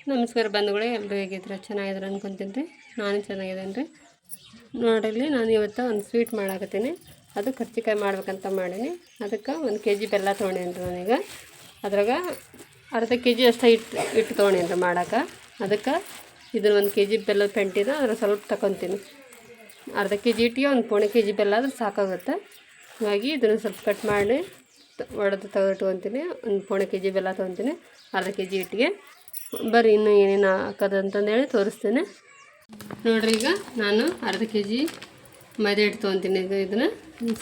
ನಮಸ್ಕಾರ ಬಂಧುಗಳೇ, ಎಲ್ಲರೂ ಹೇಗಿದ್ರೆ ಚೆನ್ನಾಗಿದ್ರೆ ಅನ್ಕೊತೀನಿ ರೀ. ನಾನು ಚೆನ್ನಾಗಿದ್ದೇನೆ ರೀ. ನೋಡಿರಿ, ನಾನು ಇವತ್ತು ಒಂದು ಸ್ವೀಟ್ ಮಾಡಾಕತ್ತೀನಿ. ಅದು ಕರ್ಜಿಕಾಯಿ ಮಾಡ್ಬೇಕಂತ ಮಾಡೀನಿ. ಅದಕ್ಕೆ 1 kg ಬೆಲ್ಲ ತೊಗೊಂಡೇನಿ ರೀ. ನಾನೀಗ ಅದ್ರಾಗ ಅರ್ಧ kg ಅಷ್ಟು ಹಿಟ್ಟು ತೊಗೊಂಡೇನಿ ರೀ ಮಾಡೋಕೆ. ಅದಕ್ಕೆ ಇದನ್ನು 1 kg ಬೆಲ್ಲದ ಪೆಂಟಿನ ಅದ್ರ ಸ್ವಲ್ಪ ತಗೊತೀನಿ. ಅರ್ಧ kg ಹಿಟ್ಟಿಗೆ 1 kg ಬೆಲ್ಲ ಆದ್ರೆ ಸಾಕಾಗುತ್ತೆ. ಹಾಗಾಗಿ ಇದನ್ನು ಸ್ವಲ್ಪ ಕಟ್ ಮಾಡಿ ಒಡೆದು ತೆಗೆದಿಟ್ಕೊತೀನಿ. 1 kg ಬೆಲ್ಲ ತೊಗೊತೀನಿ, ಅರ್ಧ kg ಹಿಟ್ಟಿಗೆ. ಬರ್ರಿ ಇನ್ನೂ ಏನೇನು ಹಾಕೋದು ಅಂತಂದೇಳಿ ತೋರಿಸ್ತೇನೆ ನೋಡಿರಿ. ಈಗ ನಾನು ಅರ್ಧ kg ಮೈದಾ ಹಿಟ್ಟು ತೊಗೊತೀನಿ. ಈಗ ಇದನ್ನು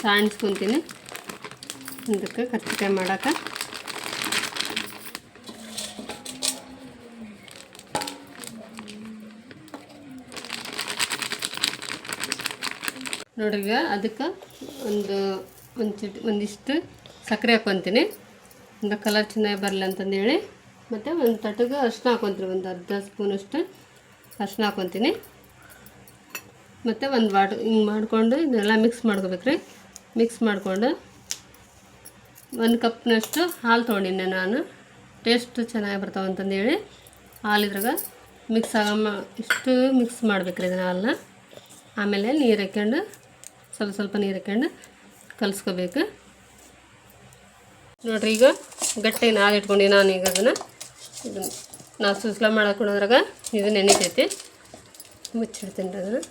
ಸಾಣಿಸ್ಕೊತೀನಿ ಇದಕ್ಕೆ ಕರ್ಜಿಕಾಯಿ ಮಾಡೋಕೆ. ನೋಡ್ರಿ, ಈಗ ಅದಕ್ಕೆ ಒಂದಿಷ್ಟು ಸಕ್ಕರೆ ಹಾಕ್ಕೊತೀನಿ, ಒಂದು ಕಲರ್ ಚೆನ್ನಾಗಿ ಬರಲಿ ಅಂತಂದೇಳಿ. ಮತ್ತು ಒಂದು ತಟ್ಟಗೆ ಅರಿಶಿನ ಹಾಕ್ಕೊತೀನಿ, ಒಂದು ಅರ್ಧ ಸ್ಪೂನಷ್ಟು ಅರಿಶಿನ ಹಾಕ್ಕೊತೀನಿ. ಮತ್ತು ಒಂದು ಹಿಂಗೆ ಮಾಡಿಕೊಂಡು ಇದನ್ನೆಲ್ಲ ಮಿಕ್ಸ್ ಮಾಡ್ಕೋಬೇಕ್ರಿ. ಮಿಕ್ಸ್ ಮಾಡಿಕೊಂಡು 1 ಕಪ್ನಷ್ಟು ಹಾಲು ತೊಗೊಂಡಿನಿ ನಾನು. ಟೇಸ್ಟ್ ಚೆನ್ನಾಗಿ ಬರ್ತಾವೆ ಅಂತಂದೇಳಿ ಹಾಲು ಇದ್ರಾಗ ಮಿಕ್ಸ್ ಇಷ್ಟು ಮಿಕ್ಸ್ ಮಾಡ್ಬೇಕ್ರಿ ಇದನ್ನ ಹಾಲನ್ನ. ಆಮೇಲೆ ನೀರು ಹಾಕ್ಕೊಂಡು ಸ್ವಲ್ಪ ನೀರು ಹಾಕ್ಕೊಂಡು ಕಲಿಸ್ಕೋಬೇಕು. ನೋಡಿರಿ, ಈಗ ಗಟ್ಟಿ ನಾದಿ ಇಟ್ಕೊಂಡು ನಾನು ಈಗ ಇದನ್ನು ನಾವು ಸುಸ್ಲ ಮಾಡಾಕೊಂಡೋದ್ರಾಗ ಇದು ನೆನೀತೈತಿ. ಮುಚ್ಚಿಡ್ತೀನಿ ರೀ ಅದನ್ನು.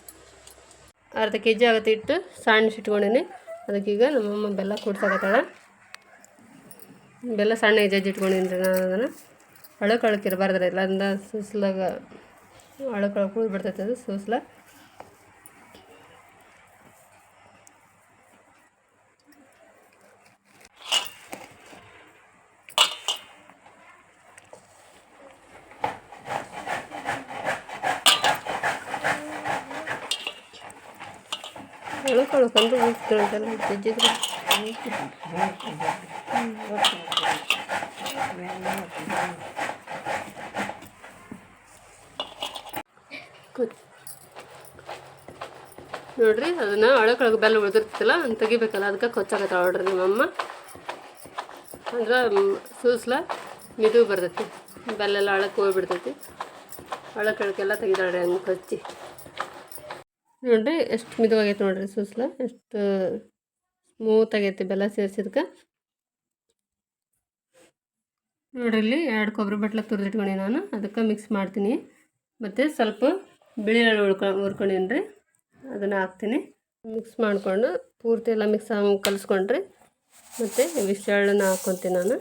ಅರ್ಧ kg ಆಗುತ್ತೆ ಇಟ್ಟು ಇಟ್ಕೊಂಡೀನಿ. ಅದಕ್ಕೀಗ ನಮ್ಮಮ್ಮ ಬೆಲ್ಲ ಕೂಡ್ಸಾಕತ್ತಾಳ. ಬೆಲ್ಲ ಸಣ್ಣ ಜಜ್ಜಿ ಇಟ್ಕೊಂಡಿನಿ ರೀ ನಾನು. ಅದನ್ನು ಅಳಕಿರಬಾರ್ದ್ರಿ, ಇಲ್ಲ ಅಂದ ಸೂಸ್ಲಾಗ ಉಳಿದು ಬಿಡ್ತೈತೆ ಅದು ಸೂಸ್ಲ. ಅಳಕಂದ್ರೆ ಉಳಿಸ್ಕೊಂಡಲ್ಲ ಜಜ್ಜಿದ್ರೆ ನೋಡ್ರಿ. ಅದನ್ನು ಅಳಕೊಳಗೆ ಬೆಲ್ಲ ಉಳಿದಿರ್ತಲ್ಲ ಅದನ್ನು ತೆಗಿಬೇಕಲ್ಲ, ಅದಕ್ಕೆ ಕೊಚ್ಚಾಕತ್ತಾಳ ನೋಡ್ರಿ ನಮ್ಮಮ್ಮ. ಅಂದ್ರೆ ಸೂಸ್ಲ ಮಿದು ಬರ್ತೈತಿ, ಬೆಲ್ಲೆಲ್ಲ ಅಳಕ್ಕೆ ಹೋಗ್ಬಿಡ್ತೈತಿ. ಅಳಕೊಳಕ್ಕೆಲ್ಲ ತೆಗಿದಾಳ್ರಿ ಹಂಗೆ ಕೊಚ್ಚಿ. ನೋಡಿರಿ ಎಷ್ಟು ಮಿದುವಾಗೈತೆ ನೋಡಿರಿ ಸೂಸ್ಲ, ಎಷ್ಟು ಸ್ಮೂತ್ ಆಗೈತಿ ಬೆಲ್ಲ ಸೇರಿಸಿದ್ಕೆ. ನೋಡ್ರಿ, ಇಲ್ಲಿ 2 ಕೊಬ್ಬರಿ ಬಟ್ಲ ತುರಿದಿಟ್ಕೊಂಡಿ ನಾನು. ಅದಕ್ಕೆ ಮಿಕ್ಸ್ ಮಾಡ್ತೀನಿ. ಮತ್ತು ಸ್ವಲ್ಪ ಬಿಳಿ ಎಳ್ಳು ಹುರ್ಕೊಂಡೀನಿ ರೀ, ಅದನ್ನು ಹಾಕ್ತೀನಿ. ಮಿಕ್ಸ್ ಮಾಡಿಕೊಂಡು ಪೂರ್ತಿ ಎಲ್ಲ ಮಿಕ್ಸ್ ಕಲಿಸ್ಕೊಂಡ್ರಿ. ಮತ್ತು ಇವಿಷ್ಟು ಎಳ್ಳನ್ನು ಹಾಕ್ಕೊತೀನಿ ನಾನು.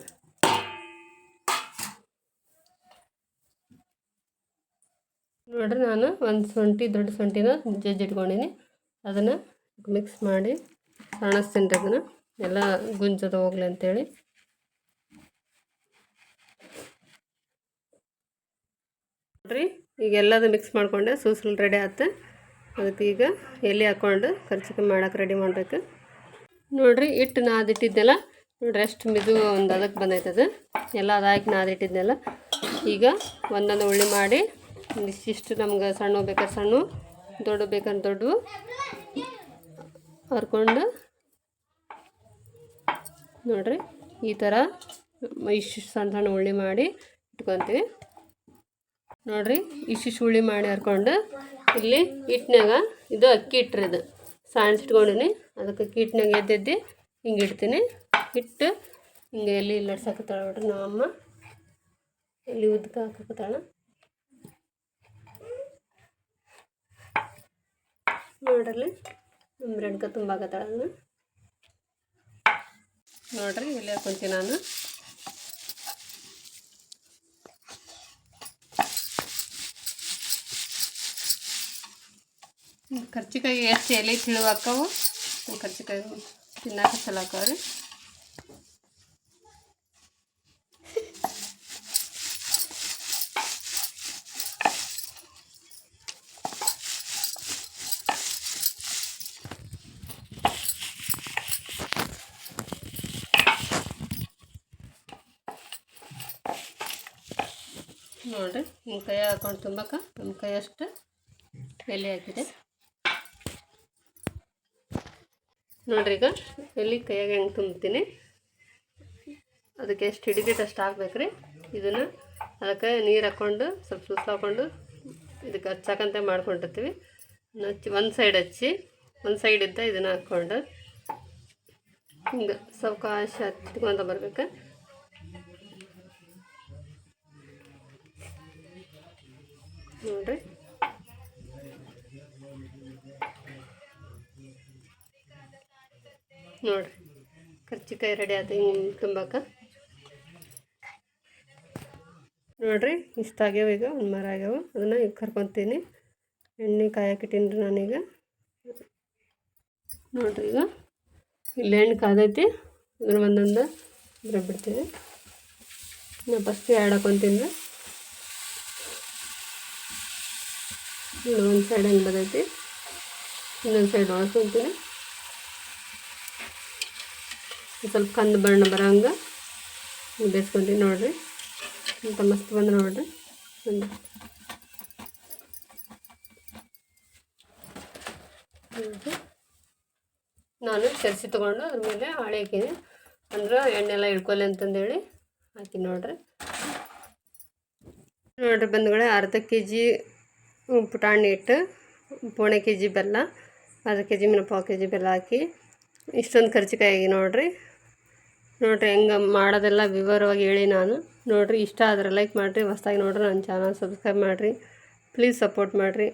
ನೋಡಿರಿ, ನಾನು ಒಂದು ದೊಡ್ಡ ಶುಂಠಿನ ಜಜ್ಜಿಟ್ಕೊಂಡೀನಿ. ಅದನ್ನು ಮಿಕ್ಸ್ ಮಾಡಿ ಸಣಸ್ತೀನಿ ರೀ. ಅದನ್ನು ಎಲ್ಲ ಗುಂಜದ ಹೋಗ್ಲಿ ಅಂತೇಳಿ. ನೋಡಿರಿ, ಈಗ ಎಲ್ಲದು ಮಿಕ್ಸ್ ಮಾಡಿಕೊಂಡೆ, ಸೂಸ್ಲು ರೆಡಿ ಆಯ್ತು. ಅದಕ್ಕೆ ಈಗ ಎಲೆ ಹಾಕ್ಕೊಂಡು ಕರ್ಜಿಕಾಯಿ ಮಾಡೋಕೆ ರೆಡಿ ಮಾಡಬೇಕು. ನೋಡಿರಿ, ಹಿಟ್ಟು ನಾದಿಟ್ಟಿದ್ದೆಲ್ಲ ನೋಡ್ರಿ ಎಷ್ಟು ಮಿದು ಒಂದು ಅದಕ್ಕೆ ಬಂದೈತದು. ಎಲ್ಲ ಅದು ಹಾಕಿ ನಾದಿಟ್ಟಿದ್ದೆಲ್ಲ ಈಗ ಒಂದೊಂದು ಉಳ್ಳಿ ಮಾಡಿ ಇಷ್ಟಿಷ್ಟು ನಮ್ಗೆ ಸಣ್ಣ ಬೇಕಾದ್ರೆ ಸಣ್ಣ, ದೊಡ್ಡ ಬೇಕಾದ್ರೆ ದೊಡ್ಡವು ಹರ್ಕೊಂಡು ನೋಡಿರಿ ಈ ಥರ ಇಷ್ಟು ಸಣ್ಣ ಉಳ್ಳಿ ಮಾಡಿ ಇಟ್ಕೊತೀವಿ. ನೋಡಿರಿ, ಇಷ್ಟಿಷ್ಟು ಉಳ್ಳಿ ಮಾಡಿ ಹರ್ಕೊಂಡು ಇಲ್ಲಿ ಹಿಟ್ಟಿನಾಗ ಇದು ಅಕ್ಕಿ ಹಿಟ್ರಿ, ಇದು ಸಾಣಿಸಿಟ್ಕೊಂಡಿನಿ. ಅದಕ್ಕೆ ಅಕ್ಕಿ ಹಿಟ್ಟಿನಾಗ ಎದ್ದೆದ್ದು ಹಿಂಗೆ ಇಡ್ತೀನಿ. ಇಟ್ಟು ಹಿಂಗೆ ಎಲ್ಲಿ ಲಡ್ಸಾಕತ್ತಾಳ ನೋಡ್ರಿ ನಮ್ಮಮ್ಮ, ಎಲ್ಲಿ ಉದ್ದಕ್ಕೆ ಹಾಕತ್ತಾಳ. ನೋಡ್ರಲ್ಲಿ ನಮ್ಮ ರೆಡ್ಕ ತುಂಬ ಆಗತ್ತಾಳ. ಅದನ್ನು ನೋಡ್ರಿ, ಎಲ್ಲಿ ಹಾಕ್ಕೊಂತೀನಿ ನಾನು. ಕರ್ಜಿಕಾಯಿ ಎಷ್ಟು ಎಲೆ ತಿಳುವ ಹಾಕವು, ಕರ್ಜಿಕಾಯಿ ತಿನ್ನಕ್ಕೆ ಚಲೋ ಹಾಕವ್ರಿ. ನೋಡಿರಿ, ಹಿಂಗೆ ಕೈ ಹಾಕೊಂಡು ತುಂಬಕ್ಕೆ ನಮ್ಮ ಕೈ ಅಷ್ಟು ಎಲೆ ಹಾಕಿದೆ. ನೋಡ್ರಿ, ಈಗ ಎಲ್ಲಿ ಕೈಯಾಗ ಹೆಂಗೆ ತುಂಬ್ತೀನಿ, ಅದಕ್ಕೆ ಎಷ್ಟು ಹಿಡಿದೈತೆ ಅಷ್ಟು ಹಾಕ್ಬೇಕ್ರಿ. ಇದನ್ನು ಅದಕ್ಕೆ ನೀರು ಹಾಕ್ಕೊಂಡು ಸ್ವಲ್ಪ ಸುಸ್ಲು ಹಾಕ್ಕೊಂಡು ಇದಕ್ಕೆ ಹಚ್ಚಾಕಂತ ಮಾಡ್ಕೊಂಡಿರ್ತೀವಿ. ಒಂದು ಸೈಡ್ ಹಚ್ಚಿ ಒಂದು ಸೈಡಿದ್ದ ಇದನ್ನು ಹಾಕ್ಕೊಂಡು ಹಿಂಗೆ ಸಾವಕಾಶ ಹಚ್ಕೊಂತ ಬರ್ಬೇಕು. ನೋಡಿರಿ ಕರ್ಚಿಕಾಯಿ ರೆಡಿ ಆಯ್ತು ಹಿಂಗೆ ತುಂಬಕ್ಕೆ. ನೋಡಿರಿ ಇಷ್ಟ ಆಗ್ಯಾವ. ಈಗ ಒಂದು ಮರ ಆಗ್ಯಾವ, ಅದನ್ನು ಈಗ ಕರ್ಕೊತೀನಿ. ಎಣ್ಣೆ ಕಾಯಕ್ಕಿಟ್ಟೀನಿ ರೀ ನಾನೀಗ. ನೋಡಿರಿ ಈಗ ಇಲ್ಲಿ ಎಣ್ಣೆ ಕಾದೈತಿ, ಅದ್ರ ಒಂದೊಂದು ಇದ್ರ ಬಿಡ್ತೀನಿ. ನಾನು ಫಸ್ಟ್ ಆ್ಯಡ್ ಹಾಕೊತೀನಿ ರೀ. ಒಂದು ಸೈಡ್ ಹೆಂಗೆ ಬದೈತಿ, ಇನ್ನೊಂದು ಸೈಡ್ ಒಳಸ್ಕೊತೀನಿ. ಸ್ವಲ್ಪ ಕಂದು ಬಣ್ಣ ಬರೋಂಗೆ ಬೇಯಿಸ್ಕೊತೀನಿ. ನೋಡಿರಿ ಅಂತ ಮಸ್ತ್ ಬಂದು ನೋಡಿರಿ. ನಾನು ಚರ್ಸಿ ತೊಗೊಂಡು ಅದ್ರ ಮೇಲೆ ಹಾಳೆ ಹಾಕೀನಿ, ಅಂದ್ರೆ ಎಣ್ಣೆಲ್ಲ ಇಳ್ಕೊಲಿ ಅಂತಂದೇಳಿ ಹಾಕಿ. ನೋಡಿರಿ ಬಂಧುಗಳೇ, ಅರ್ಧ kg ಪುಟಾಣಿ ಹಿಟ್ಟು, 1/4 kg ಬೆಲ್ಲ, ಅರ್ಧ kg ಮೇಲೆ 1/4 kg ಬೆಲ್ಲ ಹಾಕಿ ಇಷ್ಟೊಂದು ಕರ್ಜಿಕಾಯಿ ನೋಡಿರಿ ಹೆಂಗೆ ಮಾಡೋದೆಲ್ಲ ವಿವರವಾಗಿ ಹೇಳಿ ನಾನು. ನೋಡಿರಿ ಇಷ್ಟ ಆದರೆ ಲೈಕ್ ಮಾಡಿರಿ, ಹೊಸ್ದಾಗಿ ನೋಡ್ರಿ ನನ್ನ ಚಾನಲ್ ಸಬ್ಸ್ಕ್ರೈಬ್ ಮಾಡಿರಿ, ಪ್ಲೀಸ್ ಸಪೋರ್ಟ್ ಮಾಡಿರಿ.